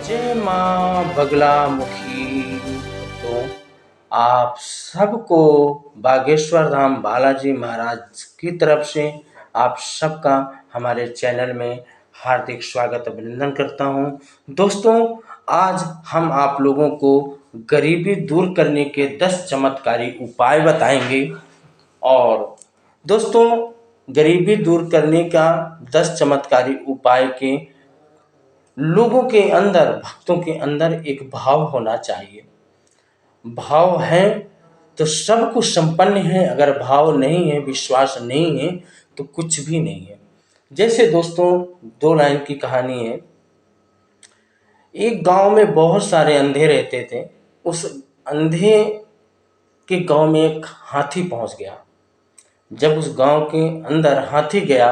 जय माँ बगला मुखी। तो आप सबको बागेश्वर धाम बालाजी महाराज की तरफ से आप सबका हमारे चैनल में हार्दिक स्वागत अभिनंदन करता हूँ। दोस्तों, आज हम आप लोगों को गरीबी दूर करने के 10 चमत्कारी उपाय बताएंगे। और दोस्तों, गरीबी दूर करने का 10 चमत्कारी उपाय के लोगों के अंदर, भक्तों के अंदर एक भाव होना चाहिए। भाव है तो सब कुछ संपन्न है, अगर भाव नहीं है, विश्वास नहीं है तो कुछ भी नहीं है। जैसे दोस्तों, 2 लाइन की कहानी है। एक गांव में बहुत सारे अंधे रहते थे। उस अंधे के गांव में एक हाथी पहुंच गया। जब उस गांव के अंदर हाथी गया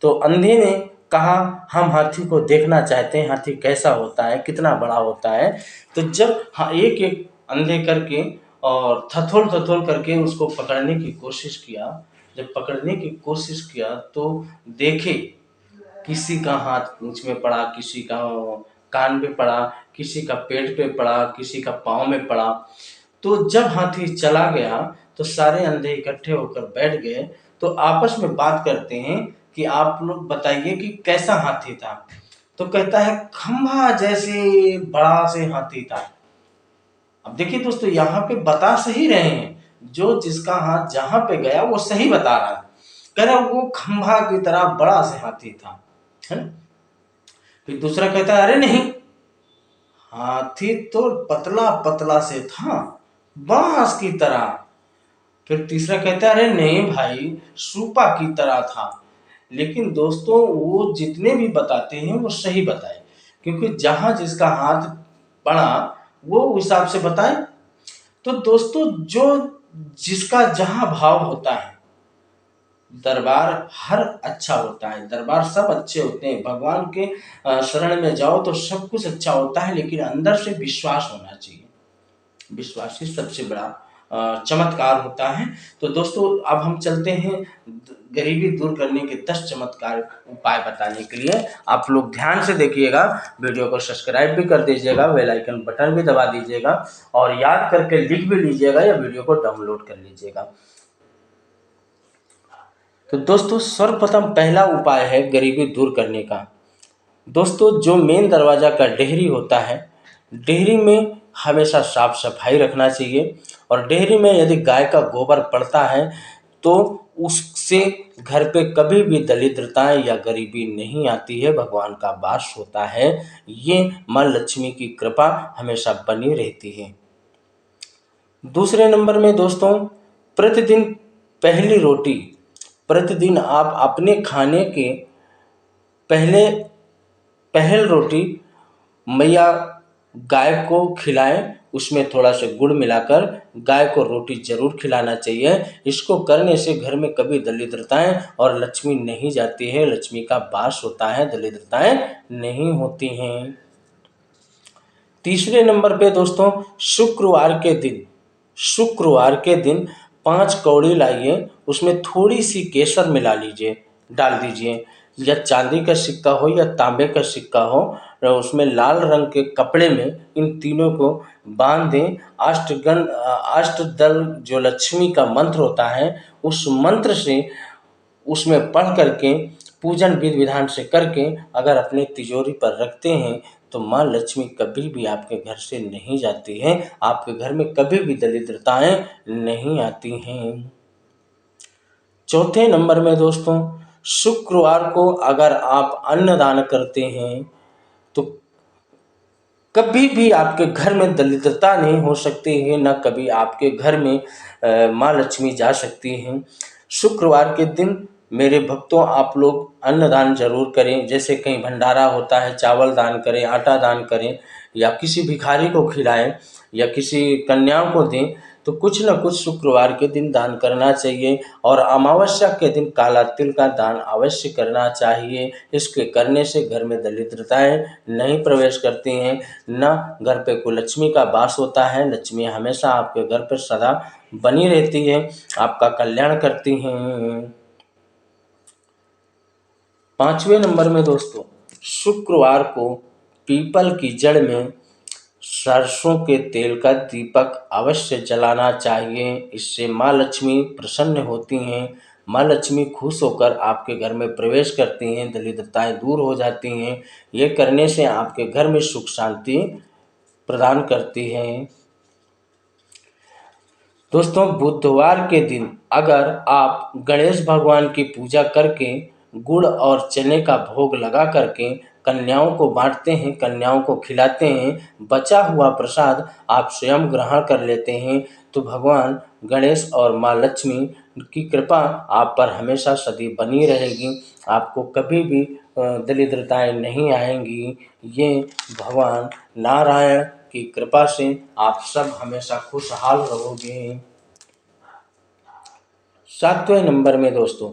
तो अंधे ने कहा, हम हाथी को देखना चाहते हैं, हाथी कैसा होता है, कितना बड़ा होता है। तो जब एक एक अंधे करके और थथोल करके उसको पकड़ने की कोशिश किया। जब पकड़ने की कोशिश किया तो देखे किसी का हाथ पूंछ में पड़ा, किसी का कान पे पड़ा, किसी का पेट पे पड़ा, किसी का पाँव में पड़ा। तो जब हाथी चला गया तो सारे अंधे इकट्ठे होकर बैठ गए। तो आपस में बात करते हैं कि आप लोग बताइए कि कैसा हाथी था। तो कहता है, खंभा जैसे बड़ा से हाथी था। अब देखिए दोस्तों, यहाँ पे बता सही रहे हैं, जो जिसका हाथ जहां पे गया वो सही बता रहा है। कह रहा वो खंभा की तरह बड़ा से हाथी था, है? फिर दूसरा कहता है, अरे नहीं, हाथी तो पतला पतला से था, बांस की तरह। फिर तीसरा कहता है, अरे नहीं भाई, सूपा की तरह था। लेकिन दोस्तों, वो जितने भी बताते हैं वो सही बताए, क्योंकि जहां जिसका हाथ पड़ा वो उस हिसाब से बताए। तो दोस्तों, जो जिसका जहां भाव होता है, दरबार हर अच्छा होता है, दरबार सब अच्छे होते हैं। भगवान के शरण में जाओ तो सब कुछ अच्छा होता है, लेकिन अंदर से विश्वास होना चाहिए। विश्वास ही सबसे बड़ा चमत्कार होता है। तो दोस्तों, अब हम चलते हैं गरीबी दूर करने के 10 चमत्कार उपाय बताने के लिए। आप लोग ध्यान से देखिएगा, वीडियो को सब्सक्राइब भी कर दीजिएगा, बेल आइकन बटन भी दबा दीजिएगा और याद करके लिख भी लीजिएगा या वीडियो को डाउनलोड कर लीजिएगा। तो दोस्तों, सर्वप्रथम पहला उपाय है गरीबी दूर करने का। दोस्तों, जो मेन दरवाज़ा का डेहरी होता है, डेहरी में हमेशा साफ सफाई रखना चाहिए। और डेहरी में यदि गाय का गोबर पड़ता है तो उससे घर पे कभी भी दरिद्रताएं या गरीबी नहीं आती है, भगवान का वास होता है। ये माँ लक्ष्मी की कृपा हमेशा बनी रहती है। दूसरे नंबर में दोस्तों, प्रतिदिन पहली रोटी, प्रतिदिन आप अपने खाने के पहल रोटी मैया गाय को खिलाएं। उसमें थोड़ा सा गुड़ मिलाकर गाय को रोटी जरूर खिलाना चाहिए। इसको करने से घर में कभी दरिद्रताएं और लक्ष्मी नहीं जाती है, लक्ष्मी का वास होता है, दरिद्रताएं नहीं होती हैं। तीसरे नंबर पे दोस्तों, शुक्रवार के दिन 5 कौड़ी लाइए, उसमें थोड़ी सी केसर मिला लीजिए, डाल दीजिए। या चांदी का सिक्का हो या तांबे का सिक्का हो, और उसमें लाल रंग के कपड़े में इन तीनों को बांध दें। अष्टदल जो लक्ष्मी का मंत्र होता है, उस मंत्र से उसमें पढ़ करके, पूजन विधि विधान से करके अगर अपने तिजोरी पर रखते हैं तो माँ लक्ष्मी कभी भी आपके घर से नहीं जाती हैं, आपके घर में कभी भी दरिद्रताएं नहीं आती हैं। चौथे नंबर में दोस्तों, शुक्रवार को अगर आप अन्नदान करते हैं तो कभी भी आपके घर में दरिद्रता नहीं हो सकती है, न कभी आपके घर में माँ लक्ष्मी जा सकती हैं। शुक्रवार के दिन मेरे भक्तों, आप लोग अन्नदान जरूर करें। जैसे कहीं भंडारा होता है, चावल दान करें, आटा दान करें, या किसी भिखारी को खिलाएं, या किसी कन्याओं को दें। तो कुछ न कुछ शुक्रवार के दिन दान करना चाहिए। और अमावस्या के दिन काला तिल का दान अवश्य करना चाहिए। इसके करने से घर में दरिद्रताएं नहीं प्रवेश करती हैं, न घर पे कुलक्ष्मी का वास होता है। लक्ष्मी हमेशा आपके घर पर सदा बनी रहती है, आपका कल्याण करती हैं। 5वें नंबर में दोस्तों, शुक्रवार को पीपल की जड़ में सरसों के तेल का दीपक अवश्य जलाना चाहिए। इससे माँ लक्ष्मी प्रसन्न होती हैं, माँ लक्ष्मी खुश होकर आपके घर में प्रवेश करती हैं, दरिद्रताएं दूर हो जाती हैं। ये करने से आपके घर में सुख शांति प्रदान करती हैं। दोस्तों, बुधवार के दिन अगर आप गणेश भगवान की पूजा करके गुड़ और चने का भोग लगा करके कन्याओं को बांटते हैं, कन्याओं को खिलाते हैं, बचा हुआ प्रसाद आप स्वयं ग्रहण कर लेते हैं, तो भगवान गणेश और माँ लक्ष्मी की कृपा आप पर हमेशा सदैव बनी रहेगी। आपको कभी भी दरिद्रताएं नहीं आएंगी। ये भगवान नारायण की कृपा से आप सब हमेशा खुशहाल रहोगे। 7वें नंबर में दोस्तों,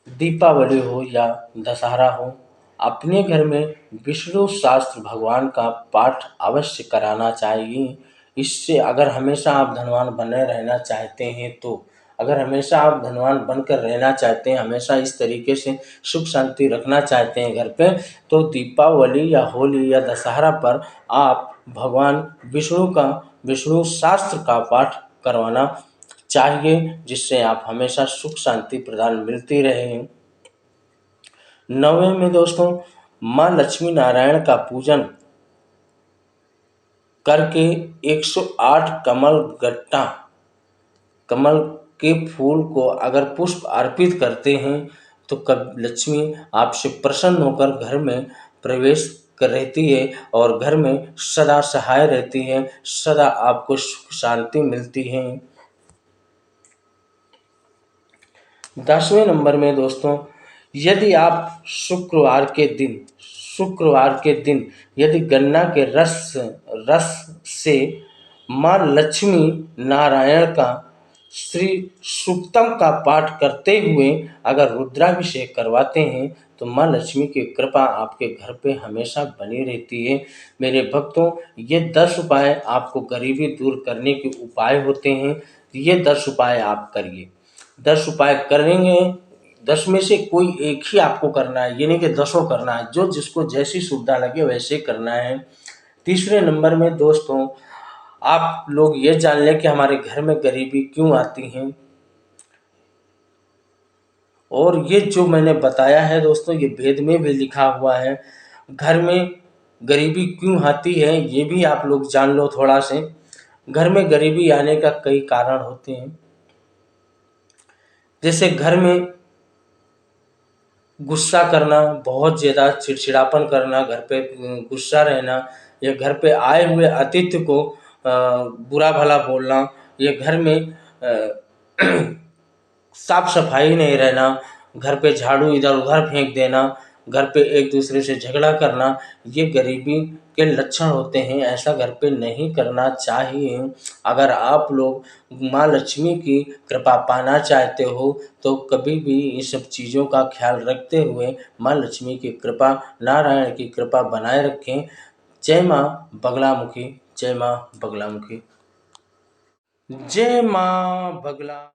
दीपावली हो या दशहरा हो, अपने घर में विष्णु शास्त्र भगवान का पाठ अवश्य कराना चाहिए। इससे अगर हमेशा आप धनवान बने रहना चाहते हैं तो अगर हमेशा आप धनवान बनकर रहना चाहते हैं, हमेशा इस तरीके से सुख शांति रखना चाहते हैं घर पे, तो दीपावली या होली या दशहरा पर आप भगवान विष्णु शास्त्र का पाठ करवाना चाहिए, जिससे आप हमेशा सुख शांति प्रदान मिलती रहे। 9वें में दोस्तों, माँ लक्ष्मी नारायण का पूजन करके 108 कमल के फूल को अगर पुष्प अर्पित करते हैं तो कब लक्ष्मी आपसे प्रसन्न होकर घर में प्रवेश कर रहती है और घर में सदा सहाय रहती है, सदा आपको सुख शांति मिलती है। 10वें नंबर में दोस्तों, यदि आप शुक्रवार के दिन यदि गन्ना के रस से माँ लक्ष्मी नारायण का श्री सूक्तम का पाठ करते हुए अगर रुद्राभिषेक करवाते हैं तो माँ लक्ष्मी की कृपा आपके घर पे हमेशा बनी रहती है। मेरे भक्तों, ये 10 उपाय आपको गरीबी दूर करने के उपाय होते हैं। ये 10 उपाय आप करिए। 10 उपाय करेंगे, 10 में से कोई एक ही आपको करना है, ये नहीं कि 10 करना है। जो जिसको जैसी सुविधा लगे वैसे करना है। तीसरे नंबर में दोस्तों, आप लोग ये जान लें कि हमारे घर में गरीबी क्यों आती है, और ये जो मैंने बताया है दोस्तों, ये वेद में भी लिखा हुआ है। घर में गरीबी क्यों आती है ये भी आप लोग जान लो थोड़ा से। घर में गरीबी आने का कई कारण होते हैं, जैसे घर में गुस्सा करना, बहुत ज़्यादा चिड़चिड़ापन करना, घर पे गुस्सा रहना, या घर पे आए हुए अतिथि को बुरा भला बोलना, या घर में साफ सफाई नहीं रहना, घर पे झाड़ू इधर उधर फेंक देना, घर पे एक दूसरे से झगड़ा करना, ये गरीबी के लक्षण होते हैं। ऐसा घर पे नहीं करना चाहिए। अगर आप लोग माँ लक्ष्मी की कृपा पाना चाहते हो तो कभी भी इन सब चीज़ों का ख्याल रखते हुए माँ लक्ष्मी की कृपा, नारायण की कृपा बनाए रखें। जय माँ बगलामुखी, जय माँ बगलामुखी, जय माँ बगला।